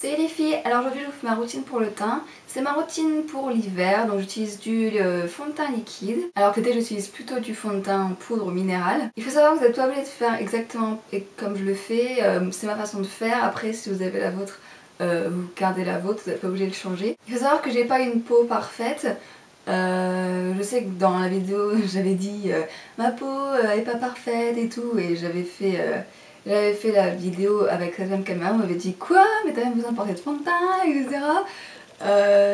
Salut les filles, alors aujourd'hui je vous fais ma routine pour le teint. C'est ma routine pour l'hiver, donc j'utilise du fond de teint liquide. Alors que l'été j'utilise plutôt du fond de teint en poudre minérale. Il faut savoir que vous n'êtes pas obligé de faire exactement comme je le fais, c'est ma façon de faire. Après si vous avez la vôtre, vous gardez la vôtre, vous n'êtes pas obligé de le changer. Il faut savoir que j'ai pas une peau parfaite. Je sais que dans la vidéo j'avais dit ma peau est pas parfaite et tout, et j'avais fait la vidéo avec cette même caméra, on m'avait dit quoi, mais t'as même besoin de porter de fond de teint, etc.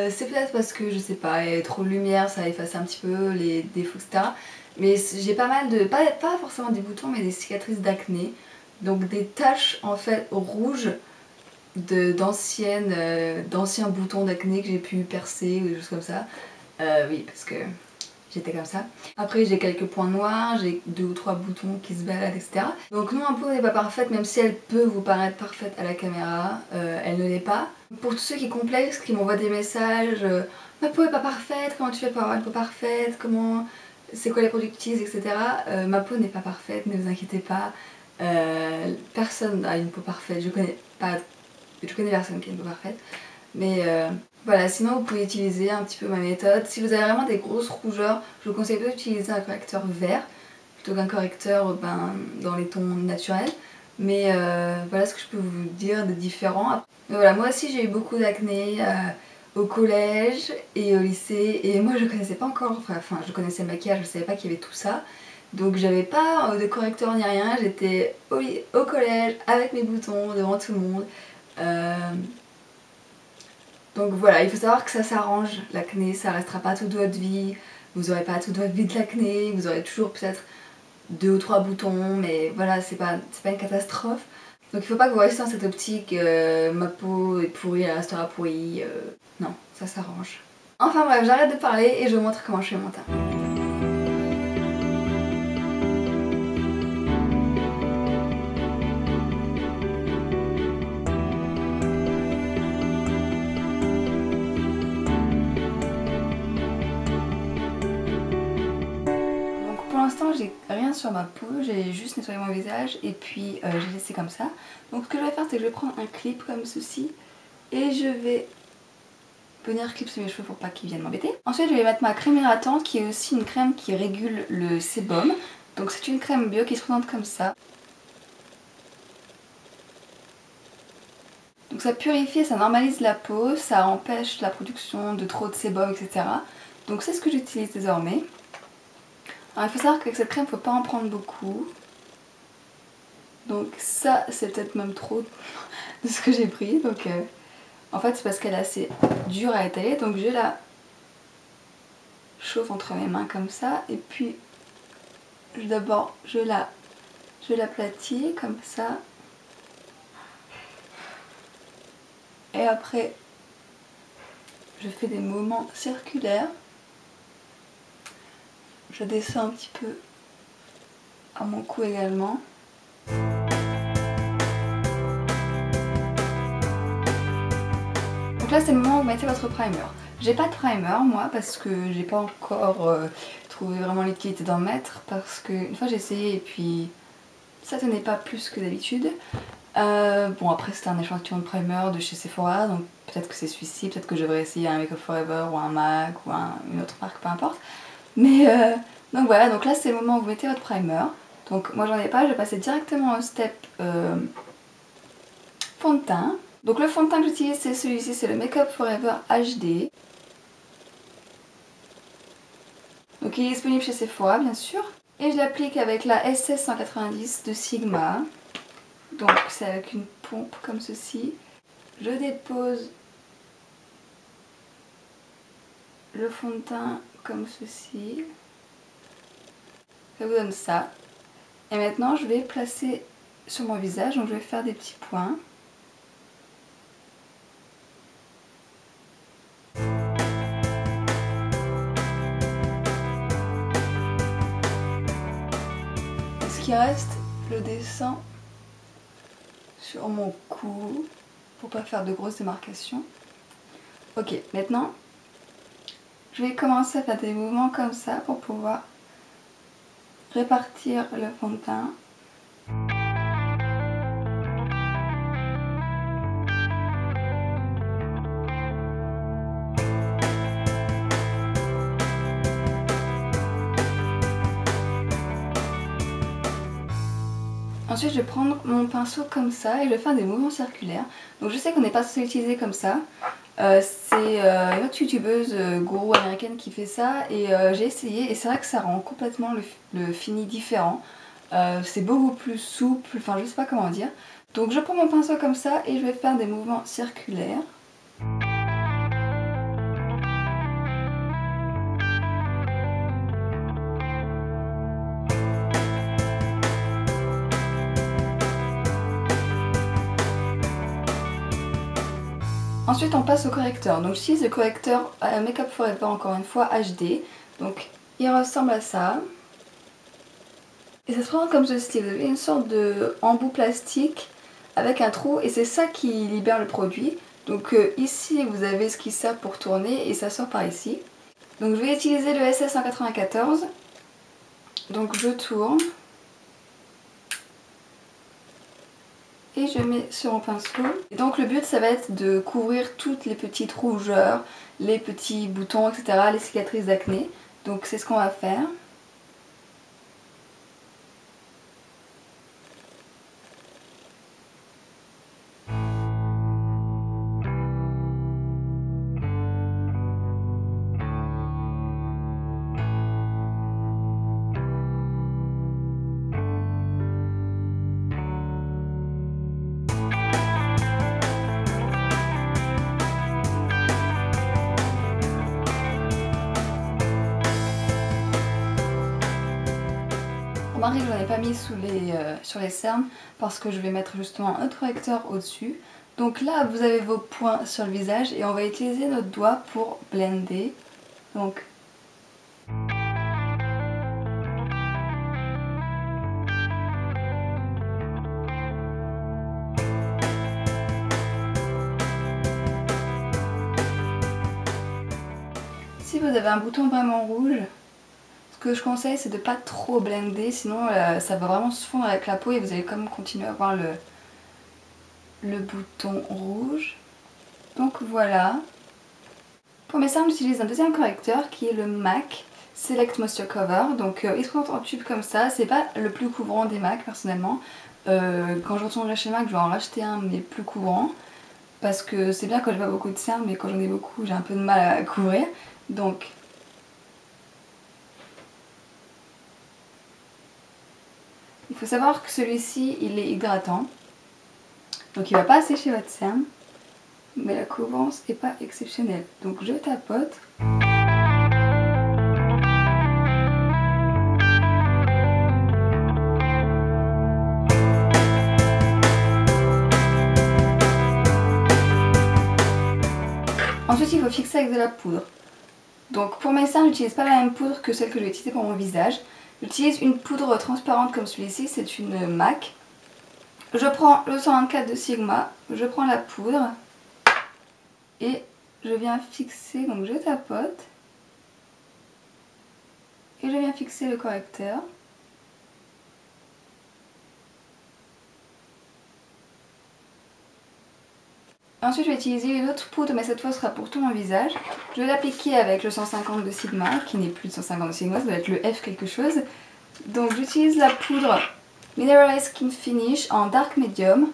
C'est peut-être parce que je sais pas, il y avait trop de lumière, ça a effacé un petit peu les défauts, etc. Mais j'ai pas mal de, pas forcément des boutons, mais des cicatrices d'acné, donc des taches en fait rouges d'anciens boutons d'acné que j'ai pu percer ou des choses comme ça. Oui, parce que j'étais comme ça. Après j'ai quelques points noirs, j'ai 2 ou 3 boutons qui se baladent, etc. Donc non, ma peau n'est pas parfaite, même si elle peut vous paraître parfaite à la caméra, elle ne l'est pas. Pour tous ceux qui complexent, qui m'envoient des messages, ma peau est pas parfaite, comment tu fais pour avoir une peau parfaite, comment, c'est quoi les produits que tu utilises, etc. Ma peau n'est pas parfaite, ne vous inquiétez pas. Personne n'a une peau parfaite, je connais personne qui a une peau parfaite. Mais voilà, sinon vous pouvez utiliser un petit peu ma méthode. Si vous avez vraiment des grosses rougeurs, je vous conseille d'utiliser un correcteur vert plutôt qu'un correcteur dans les tons naturels. Mais voilà ce que je peux vous dire de différent. Mais voilà, moi aussi j'ai eu beaucoup d'acné au collège et au lycée, et moi je connaissais pas encore, enfin je connaissais le maquillage, je savais pas qu'il y avait tout ça. Donc j'avais pas de correcteur ni rien, j'étais au collège avec mes boutons devant tout le monde. Donc voilà, il faut savoir que ça s'arrange, l'acné, ça restera pas toute votre vie, vous aurez pas toute votre vie de l'acné, vous aurez toujours peut-être 2 ou 3 boutons, mais voilà, c'est pas une catastrophe. Donc il faut pas que vous restiez dans cette optique, ma peau est pourrie, elle restera pourrie, non, ça s'arrange. Enfin bref, j'arrête de parler et je vous montre comment je fais mon teint. Pour l'instant j'ai rien sur ma peau, j'ai juste nettoyé mon visage et puis j'ai laissé comme ça. Donc ce que je vais faire, c'est que je vais prendre un clip comme ceci et je vais venir clipser mes cheveux pour pas qu'ils viennent m'embêter. Ensuite je vais mettre ma crème hydratante qui est aussi une crème qui régule le sébum. Donc c'est une crème bio qui se présente comme ça. Donc ça purifie, ça normalise la peau, ça empêche la production de trop de sébum, etc. Donc c'est ce que j'utilise désormais. Alors il faut savoir qu'avec cette crème, il ne faut pas en prendre beaucoup. Donc ça, c'est peut-être même trop de ce que j'ai pris. Donc en fait, c'est parce qu'elle est assez dure à étaler. Donc je la chauffe entre mes mains comme ça. Et puis d'abord, je l'aplatis comme ça. Et après, je fais des mouvements circulaires. Je descends un petit peu à mon cou également. Donc là c'est le moment où vous mettez votre primer. J'ai pas de primer moi parce que j'ai pas encore trouvé vraiment l'utilité d'en mettre, parce que une fois j'ai essayé et puis ça tenait pas plus que d'habitude. Bon après c'était un échantillon de primer de chez Sephora, donc peut-être que c'est celui-ci, peut-être que je devrais essayer un Make Up Forever ou un MAC ou une autre marque, peu importe. Mais donc voilà, donc là c'est le moment où vous mettez votre primer. Donc moi j'en ai pas, je vais passer directement au step fond de teint. Donc le fond de teint que j'utilise c'est celui-ci, c'est le Make Up Forever HD. Donc il est disponible chez Sephora bien sûr. Et je l'applique avec la SS 190 de Sigma. Donc c'est avec une pompe comme ceci. Je dépose le fond de teint comme ceci. Ça vous donne ça. Et maintenant je vais placer sur mon visage, donc je vais faire des petits points. Ce qui reste, je descends sur mon cou pour pas faire de grosses démarcations. Ok, maintenant je vais commencer à faire des mouvements comme ça pour pouvoir répartir le fond de teint. Ensuite je vais prendre mon pinceau comme ça et je vais faire des mouvements circulaires. Donc je sais qu'on n'est pas censé l'utiliser comme ça. C'est une autre youtubeuse gourou américaine qui fait ça et j'ai essayé et c'est vrai que ça rend complètement le fini différent. C'est beaucoup plus souple, enfin je sais pas comment dire. Donc je prends mon pinceau comme ça et je vais faire des mouvements circulaires. Ensuite on passe au correcteur, donc j'utilise le correcteur Make Up Forever encore une fois HD, donc il ressemble à ça. Et ça se présente comme ceci, vous avez une sorte de embout plastique avec un trou et c'est ça qui libère le produit. Donc ici vous avez ce qui sert pour tourner et ça sort par ici. Donc je vais utiliser le SS194, donc je tourne. Et je mets sur mon pinceau. Et donc le but ça va être de couvrir toutes les petites rougeurs, les petits boutons, etc., les cicatrices d'acné. Donc c'est ce qu'on va faire. Remarquez que je n'en ai pas mis sur les cernes parce que je vais mettre justement un correcteur au-dessus. Donc là vous avez vos points sur le visage et on va utiliser notre doigt pour blender. Donc si vous avez un bouton vraiment rouge, ce que je conseille c'est de pas trop blender, sinon ça va vraiment se fondre avec la peau et vous allez quand même continuer à voir le bouton rouge. Donc voilà. Pour mes cernes j'utilise un deuxième correcteur qui est le MAC Select Moisture Cover. Donc il se présente en tube comme ça, c'est pas le plus couvrant des MAC personnellement. Quand je retournerai chez MAC je vais en racheter un mais plus couvrant. Parce que c'est bien quand j'ai pas beaucoup de cernes mais quand j'en ai beaucoup j'ai un peu de mal à couvrir. Donc il faut savoir que celui-ci il est hydratant. Donc il va pas assécher votre cerne. Mais la couvrance n'est pas exceptionnelle. Donc je tapote. Ensuite il faut fixer avec de la poudre. Donc pour mes cernes j'utilise pas la même poudre que celle que je vais utiliser pour mon visage. J'utilise une poudre transparente comme celui-ci, c'est une MAC. Je prends le 124 de Sigma, je prends la poudre. Et je viens fixer, donc je tapote. Et je viens fixer le correcteur. Ensuite je vais utiliser une autre poudre, mais cette fois ce sera pour tout mon visage. Je vais l'appliquer avec le 150 de Sigma, qui n'est plus de 150 de Sigma, ça doit être le F quelque chose. Donc j'utilise la poudre Mineralized Skin Finish en Dark Medium.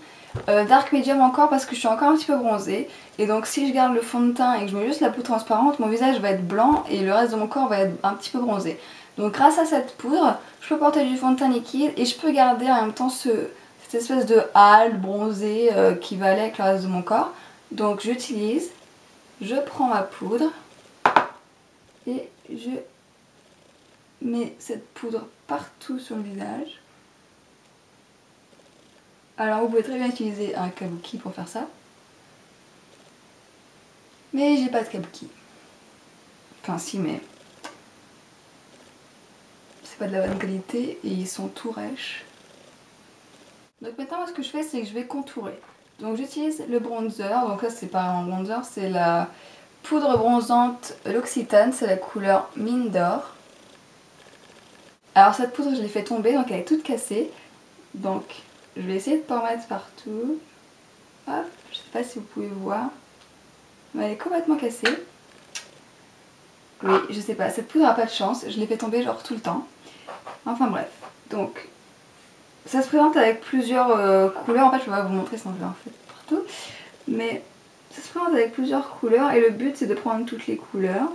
Dark Medium encore parce que je suis encore un petit peu bronzée. Et donc si je garde le fond de teint et que je mets juste la poudre transparente, mon visage va être blanc et le reste de mon corps va être un petit peu bronzé. Donc grâce à cette poudre, je peux porter du fond de teint liquide et je peux garder en même temps cette espèce de hâle bronzé qui va aller avec le reste de mon corps. Donc j'utilise, je prends ma poudre et je mets cette poudre partout sur le visage. Alors vous pouvez très bien utiliser un kabuki pour faire ça. Mais j'ai pas de kabuki. Enfin si, mais c'est pas de la bonne qualité et ils sont tout rêches. Donc maintenant ce que je fais c'est que je vais contourer. Donc j'utilise le bronzer, donc là c'est pas un bronzer, c'est la poudre bronzante L'Occitane, c'est la couleur mine d'or. Alors cette poudre je l'ai fait tomber donc elle est toute cassée. Donc je vais essayer de pas en mettre partout. Hop, je sais pas si vous pouvez voir. Mais elle est complètement cassée. Oui, je sais pas, cette poudre a pas de chance, je l'ai fait tomber genre tout le temps. Enfin bref, donc Ça se présente avec plusieurs couleurs, en fait je vais pas vous montrer sinon je vais en faire partout. Mais ça se présente avec plusieurs couleurs et le but c'est de prendre toutes les couleurs.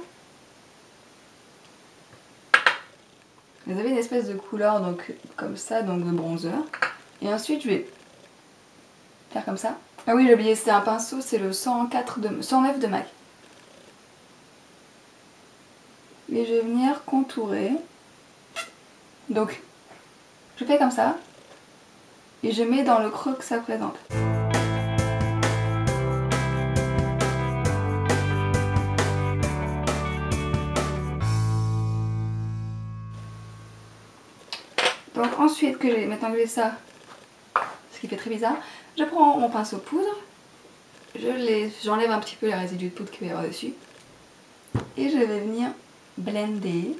Vous avez une espèce de couleur donc comme ça, donc de bronzer. Et ensuite je vais faire comme ça. Ah oui j'ai oublié, c'est un pinceau, c'est le 109 de MAC. Et je vais venir contourer. Donc je fais comme ça. Et je mets dans le creux que ça présente. Donc ensuite, maintenant que j'ai ça, ce qui fait très bizarre, je prends mon pinceau poudre, j'enlève un petit peu les résidus de poudre qu'il va y avoir dessus, et je vais venir blender.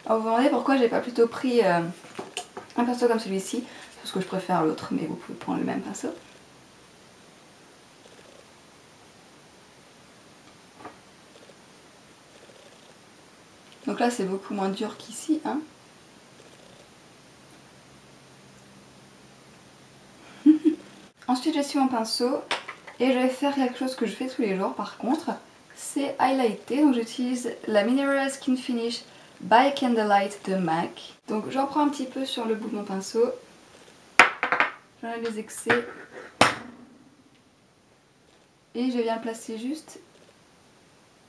Alors vous vous demandez pourquoi j'ai pas plutôt pris un pinceau comme celui-ci, parce que je préfère l'autre, mais vous pouvez prendre le même pinceau. Donc là c'est beaucoup moins dur qu'ici, hein. Ensuite j'ai mon pinceau et je vais faire quelque chose que je fais tous les jours par contre, c'est highlighter. Donc j'utilise la Mineral Skin Finish by Candlelight de MAC. Donc j'en prends un petit peu sur le bout de mon pinceau, j'enlève les excès et je viens le placer juste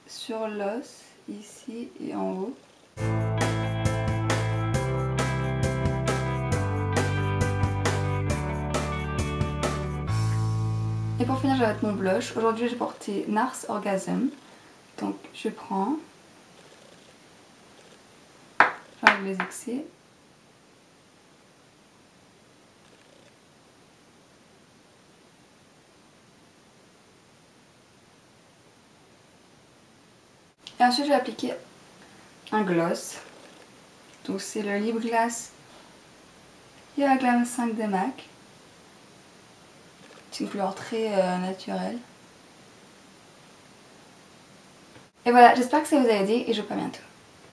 sur l'os, ici et en haut. Et pour finir, je vais mettre mon blush. Aujourd'hui, j'ai porté Nars Orgasm. Donc, je prends, j'enlève les excès. Et ensuite, je vais appliquer un gloss. Donc, c'est le Lip Glass Yellow Glam 5 de MAC. C'est une couleur très naturelle. Et voilà, j'espère que ça vous a aidé et je vous dis à bientôt.